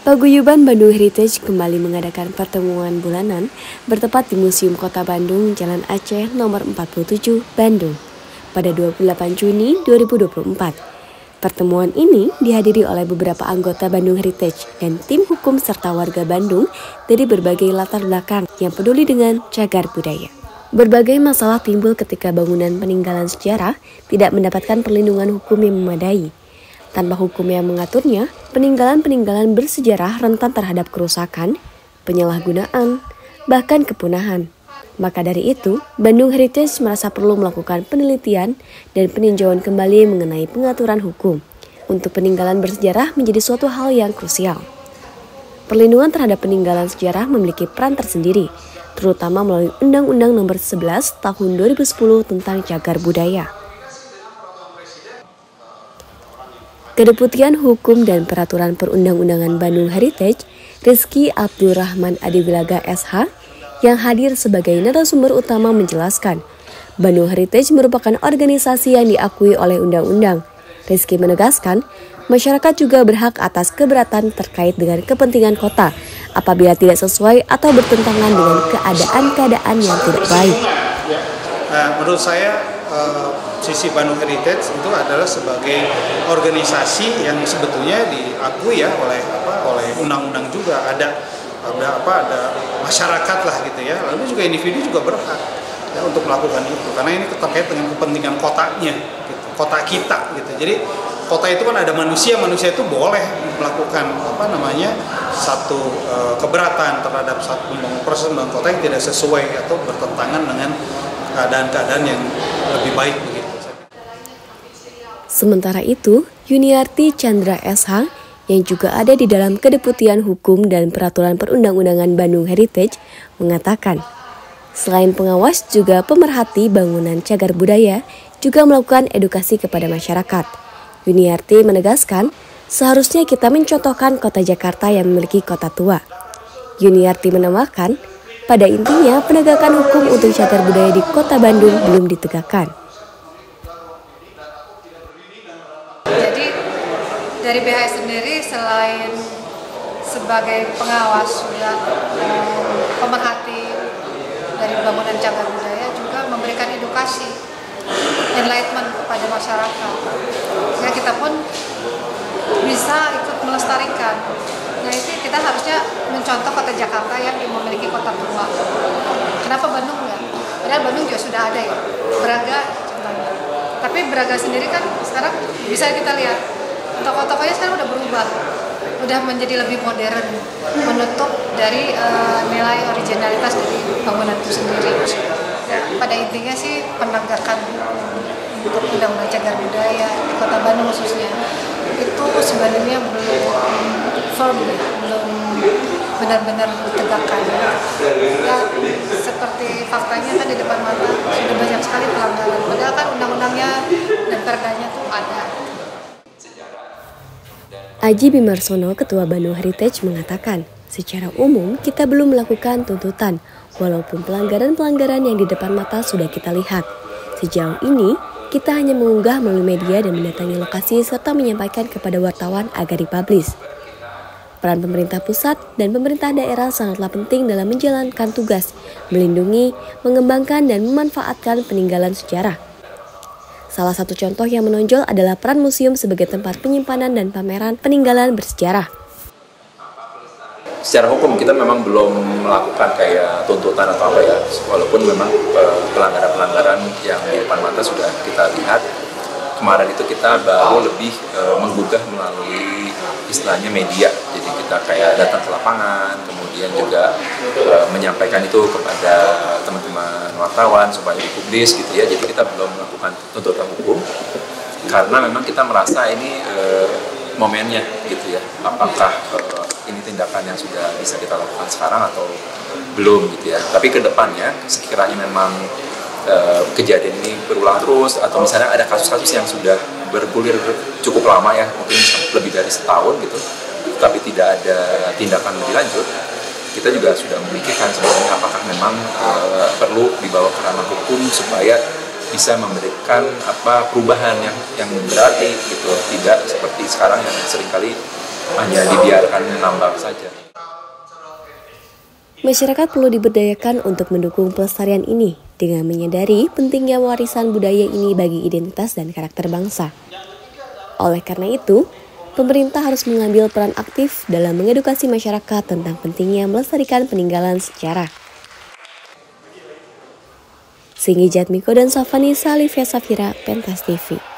Paguyuban Bandung Heritage kembali mengadakan pertemuan bulanan bertepat di Museum Kota Bandung, Jalan Aceh nomor 47, Bandung, pada 28 Juni 2024. Pertemuan ini dihadiri oleh beberapa anggota Bandung Heritage dan tim hukum serta warga Bandung dari berbagai latar belakang yang peduli dengan cagar budaya. Berbagai masalah timbul ketika bangunan peninggalan sejarah tidak mendapatkan perlindungan hukum yang memadai. Tanpa hukum yang mengaturnya, peninggalan-peninggalan bersejarah rentan terhadap kerusakan, penyalahgunaan, bahkan kepunahan. Maka dari itu, Bandung Heritage merasa perlu melakukan penelitian dan peninjauan kembali mengenai pengaturan hukum untuk peninggalan bersejarah menjadi suatu hal yang krusial. Perlindungan terhadap peninggalan sejarah memiliki peran tersendiri, terutama melalui Undang-Undang Nomor 11 Tahun 2010 tentang Cagar Budaya. Kedeputian Hukum dan Peraturan Perundang-undangan Bandung Heritage, Rizky Abdurrahman Adiwilaga SH, yang hadir sebagai narasumber utama menjelaskan, Bandung Heritage merupakan organisasi yang diakui oleh undang-undang. Rizky menegaskan, masyarakat juga berhak atas keberatan terkait dengan kepentingan kota apabila tidak sesuai atau bertentangan dengan keadaan-keadaan yang tidak baik. Menurut saya, sisi Bandung Heritage itu adalah sebagai organisasi yang sebetulnya diakui ya oleh undang-undang juga, ada masyarakat lah gitu ya, lalu juga individu juga berhak ya untuk melakukan itu karena ini terkait dengan kepentingan kotanya gitu, kota kita gitu. Jadi kota itu kan ada manusia itu boleh melakukan satu keberatan terhadap satu proses pembangunan kota yang tidak sesuai atau bertentangan dengan keadaan-keadaan yang lebih baik begitu. Sementara itu, Yuniarti Chandra SH yang juga ada di dalam Kedeputian Hukum dan Peraturan Perundang-undangan Bandung Heritage mengatakan, selain pengawas juga pemerhati bangunan cagar budaya juga melakukan edukasi kepada masyarakat. Yuniarti menegaskan, seharusnya kita mencontohkan kota Jakarta yang memiliki kota tua. Yuniarti menambahkan, pada intinya penegakan hukum untuk cagar budaya di kota Bandung belum ditegakkan. Jadi dari BHS sendiri selain sebagai pengawas juga pemerhati dari bangunan cagar budaya juga memberikan edukasi, enlightenment kepada masyarakat. Ya, kita pun bisa ikut melestarikan. Nah itu kita harusnya mencontoh kota Jakarta yang memiliki kota tua. Kenapa Bandung enggak? Padahal Bandung juga sudah ada ya, Braga contohnya. Tapi Braga sendiri kan sekarang bisa kita lihat, toko-tokonya sekarang udah berubah, udah menjadi lebih modern, menutup dari nilai originalitas dari bangunan itu sendiri. Pada intinya sih penegakan untuk undang-undang cagar budaya di kota Bandung khususnya itu sebenarnya belum firm, belum benar-benar ditegakkan. Ya, seperti faktanya kan di depan mata sudah banyak sekali pelanggaran, padahal kan undang-undangnya dan perdanya tuh ada. Aji Bimarsono, Ketua Bandung Heritage mengatakan, secara umum kita belum melakukan tuntutan, walaupun pelanggaran-pelanggaran yang di depan mata sudah kita lihat. Sejauh ini, kita hanya mengunggah melalui media dan mendatangi lokasi serta menyampaikan kepada wartawan agar dipublish. Peran pemerintah pusat dan pemerintah daerah sangatlah penting dalam menjalankan tugas, melindungi, mengembangkan, dan memanfaatkan peninggalan sejarah. Salah satu contoh yang menonjol adalah peran museum sebagai tempat penyimpanan dan pameran peninggalan bersejarah. Secara hukum kita memang belum melakukan kayak tuntutan atau apa ya, walaupun memang pelanggaran-pelanggaran yang di depan mata sudah kita lihat. Kemarin itu kita baru lebih menggugah melalui istilahnya media, jadi kita kayak datang ke lapangan, kemudian juga menyampaikan itu kepada teman-teman wartawan supaya dipublis gitu ya. Jadi kita belum melakukan tuntutan hukum karena memang kita merasa ini momennya gitu ya, apakah ini tindakan yang sudah bisa kita lakukan sekarang atau belum gitu ya. Tapi ke depannya sekiranya memang kejadian ini berulang terus atau misalnya ada kasus-kasus yang sudah bergulir cukup lama ya, mungkin lebih dari setahun gitu, tapi tidak ada tindakan lebih lanjut, kita juga sudah memikirkan sebenarnya apakah memang perlu dibawa ke ranah hukum supaya bisa memberikan perubahan yang berarti gitu, tidak seperti sekarang yang seringkali hanya dibiarkan ngambang saja. Masyarakat perlu diberdayakan untuk mendukung pelestarian ini dengan menyadari pentingnya warisan budaya ini bagi identitas dan karakter bangsa. Oleh karena itu, pemerintah harus mengambil peran aktif dalam mengedukasi masyarakat tentang pentingnya melestarikan peninggalan sejarah. Singgi Jatmiko dan Safani Salivia Safira, Pentas TV.